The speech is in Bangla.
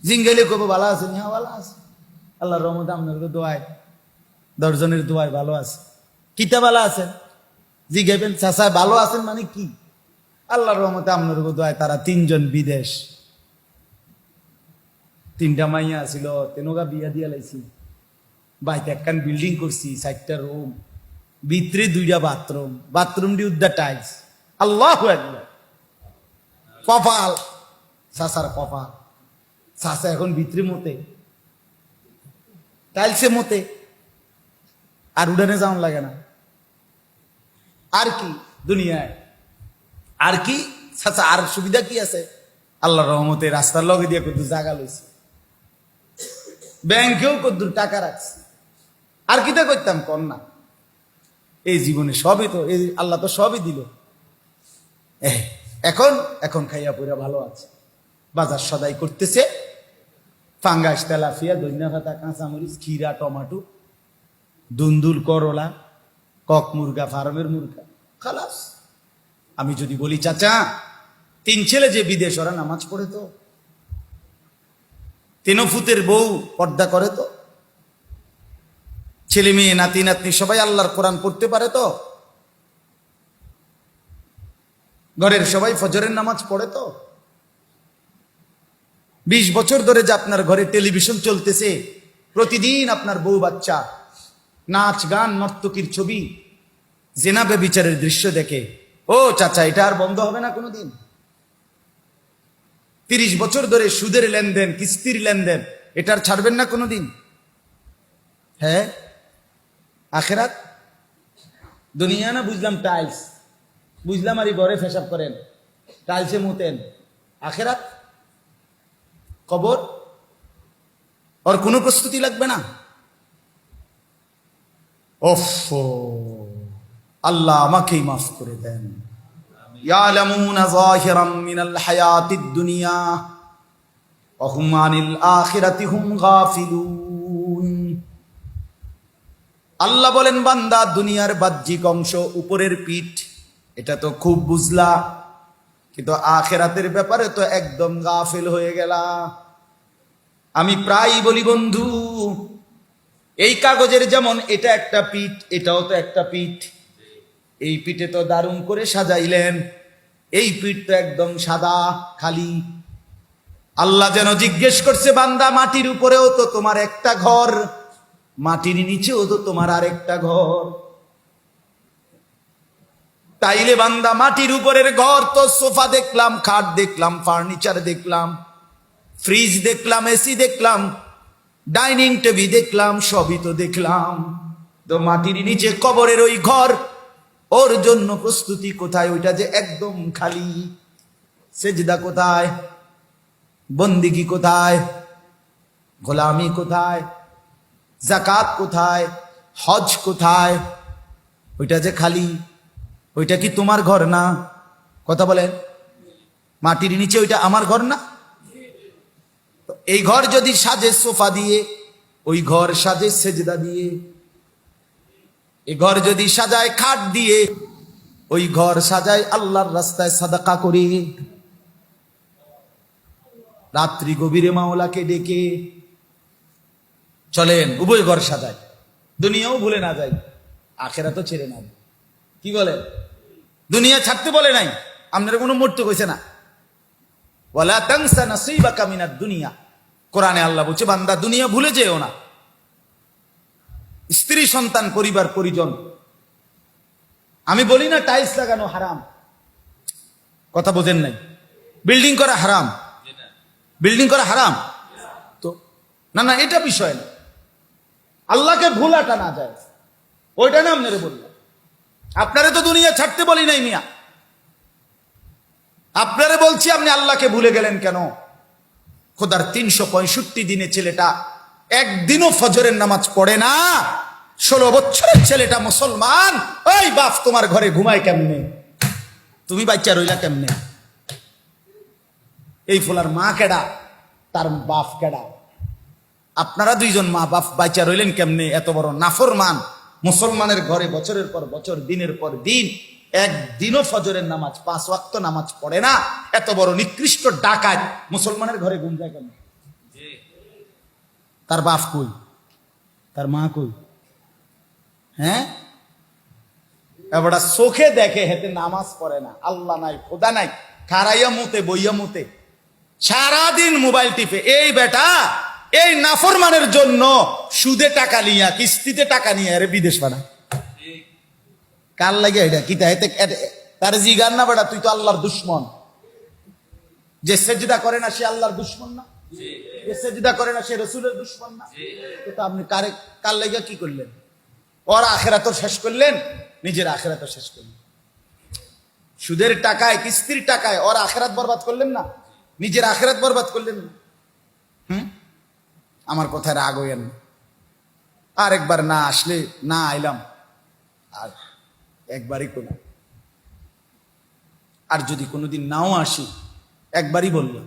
জিঙ্গেলে কব ভালো আছে, হ্যাঁ ভালো আছে, আল্লাহর রহমতে আপনার দোয়ায় 10 জনের দোয়ায় ভালো আছে। কিতা ভালো আছেন জিজ্ঞাবেন, চাচায় ভালো আছেন মানে কি? আল্লাহর রহমতে আপনার দোয়ায় তারা 3 জন বিদেশ, 3টা মাইয়া ছিল, তেনগা বিয়া দিয়া লাইছি, বাইতে একখান বিল্ডিং করছি, 4টা রুম, ভিতরে 2টা বাথরুম, বাথরুম দি উদ্দা টাইলস। আল্লাহু আকবার, কপাল চাচার কপাল। চাচা এখন ভিতরে মতে, টাইলসে মতে, আর উড়ানে যাওয়ান লাগে না। আর কি দুনিয়ায়, আর কি চাচা, আর সুবিধা কি আছে? আল্লাহর রহমতে রাস্তার লগে দিয়ে কদ্দুর জায়গা লইছি, ব্যাংকেও কদ্দুর টাকা রাখছি, আর কিটা করতাম কর না? এই জীবনে সবই তো এই আল্লাহ তো সবই দিল। এখন এখন খাইয়া পইরা ভালো আছে, বাজার সদাই করতেছে, ফাঙ্গাস, তেলাফিয়া, ধনিয়া পাতা, কাঁচামরিচ, খিরা, টমাটো, দুন্দুল, করলা, কক মুরগা, ফার্মের মুরগা, খালাস। আমি যদি বলি চাচা 3 ছেলে যে বিদেশ, ওরা নামাজ পড়ে তো? 3 ফুতের বউ পর্দা করে তো? ছেলে মেয়ে নাতি নাতনি সবাই আল্লাহর কোরআন পড়তে পারে তো? ঘরের সবাই ফজরের নামাজ পড়ে তো? 20 বছর ধরে যে আপনার ঘরে টেলিভিশন চলতেছে, প্রতিদিন আপনার বউ বাচ্চা নাচ গান নর্তকীর ছবি, জেনা ব্যভিচারের দৃশ্য দেখে, ও চাচা এটা আর বন্ধ হবে না কোনোদিন? 30 বছর ধরে সুদের লেনদেন, কিস্তির লেনদেন, এটা আর ছাড়বেন না কোনোদিন? হ্যাঁ, আখেরাত দুনিয়া না বুঝলাম টাইলস, বুঝলাম আর এই ঘরে পেশাব করেন, টাইলসে মুতেন। আখেরাত কবর, ওর কোনো প্রস্তুতি লাগবে না। ওফ, আল্লাহ আমাকেই মাফ করে দেন। ইয়ালামুনা যাহিরাম মিনাল হায়াতিদ দুনিয়া ওয়া হুম আনিল আখিরাতি হুম গাফিলুন। আল্লাহ বলেন, বান্দা দুনিয়ার বাহ্যিক অংশ, উপরের পিঠ, এটা তো খুব বুঝলা, কিন্তু আখিরাতের ব্যাপারে তো একদম গাফিল হয়ে গেলা। আমি প্রায় বলি বন্ধু, এই কাগজের যেমন এটা একটা পিঠ, এটাও তো একটা পিঠ। এই পিঠে তো দারুণ করে সাজাইলেন, এই পিঠ তো একদম সাদা খালি। আল্লাহ যেন জিজ্ঞেস করছে, বান্দা মাটির উপরেও তো তোমার একটা ঘর, মাটির নিচেও তো তোমার আরেকটা ঘর। তাইলে বান্দা মাটির উপরের ঘর তো সোফা দেখলাম, খাট দেখলাম, ফার্নিচার দেখলাম, ফ্রিজ দেখলাম, এসি দেখলাম, ডাইনিং টেবিল দেখলাম, সবই তো দেখলাম। তো মাটির নিচে কবরের ওই ঘর, ওর জন্য প্রস্তুতি কোথায়? ওইটা যে একদম খালি। সেজদা কোথায়? বন্দিগি কোথায়? গোলামি কোথায়? জাকাত কোথায়? হজ কোথায়? ওইটা যে খালি। ওইটা কি তোমার ঘর না? কথা বলেন, মাটির নিচে ওইটা আমার ঘর না? এই ঘর যদি সাজে সোফা দিয়ে, ওই ঘর সাজে সেজদা দিয়ে। এই ঘর যদি সাজায় খাট দিয়ে, ওই ঘর সাজায় আল্লাহর রাস্তায় সাদাকা করে, রাত্রি গভীরে মাওলাকে ডেকে। চলেন উভয় ঘর সাজায়, দুনিয়াও ভুলে না যাই, আখেরাত তো ছেড়ে না। কি বলেন? দুনিয়া ছাড়তে বলে নাই, আপনারা কোনো মরতে কইছে না। ওয়ালা তানসা নাসিবাকা মিনাদ দুনিয়া, কোরআনে আল্লাহ বলছে, বান্দা দুনিয়া ভুলে যেও না। স্ত্রী সন্তান পরিবার পরিজন। আমি বলি না টাইলস লাগানো হারাম, কথা বোঝেন নাই। বিল্ডিং করা হারাম, বিল্ডিং করা হারাম তো না, না এটা বিষয় না। আল্লাহকে ভুলাটা না যায়, ওইটা না আপনারে বললাম। আপনারে তো দুনিয়া ছাড়তে বলি নাই মিয়া, আপনারে বলছি আপনি আল্লাহকে ভুলে গেলেন কেন? খোদার 365 দিনে ছেলেটা একদিনও ফজরের নামাজ পড়ে না। 16 বছরের ছেলেটা মুসলমান, ওই বাপ তোমার ঘরে ঘুমায় কেমনে? তুমি বাচ্চা রইলা কেমনে? এই ফোলার মা কেডা, তার বাপ কেডা? আপনারা 2 জন মা বাপ বাচ্চা রইলেন কেমনে? এত বড় নাফরমান মুসলমানের ঘরে বছরের পর বছর, দিনের পর দিন একদিনও ফজরের নামাজ, 5 ওয়াক্ত নামাজ পড়ে না। এত বড় নিকৃষ্ট ডাকাত মুসলমানের ঘরে ঘুম যায় কেন? তার বাপ কই, তার মা কই? হ্যাঁ, এবার চোখে দেখে হেতে নামাজ পড়ে না, আল্লাহ নাই, খোদা নাই, খারাইয়া মুতে, বইয়া মুতে, সারাদিন মোবাইল টিপে। এই বেটা এই নাফরমানের জন্য সুদে টাকা নিয়া, কিস্তিতে টাকা নিয়ে আরে বিদেশ পাঠায়। কার লাগে এটা? কি তার জিগার না বেটা, তুই তো আল্লাহর দুশ্মন। যে সেজদা করে না সে আল্লাহর দুশ্মন না? যে সেজদা করে না সে রসুলের দুশ্মন না? তো আপনি কার লাগে কি করলেন? ওর আখেরাত শেষ করলেন, নিজের আখেরাত শেষ করলেন। সুদের টাকায়, কিস্তির টাকায় ওর আখেরাত বরবাদ করলেন না, নিজের আখেরাত বরবাদ করলেন না। আমার কথায় রাগ হইয়েন না। আর একবার না আসলে না আইলাম, আর একবারই কোনো, আর যদি কোনোদিন নাও আসি একবারই বললাম।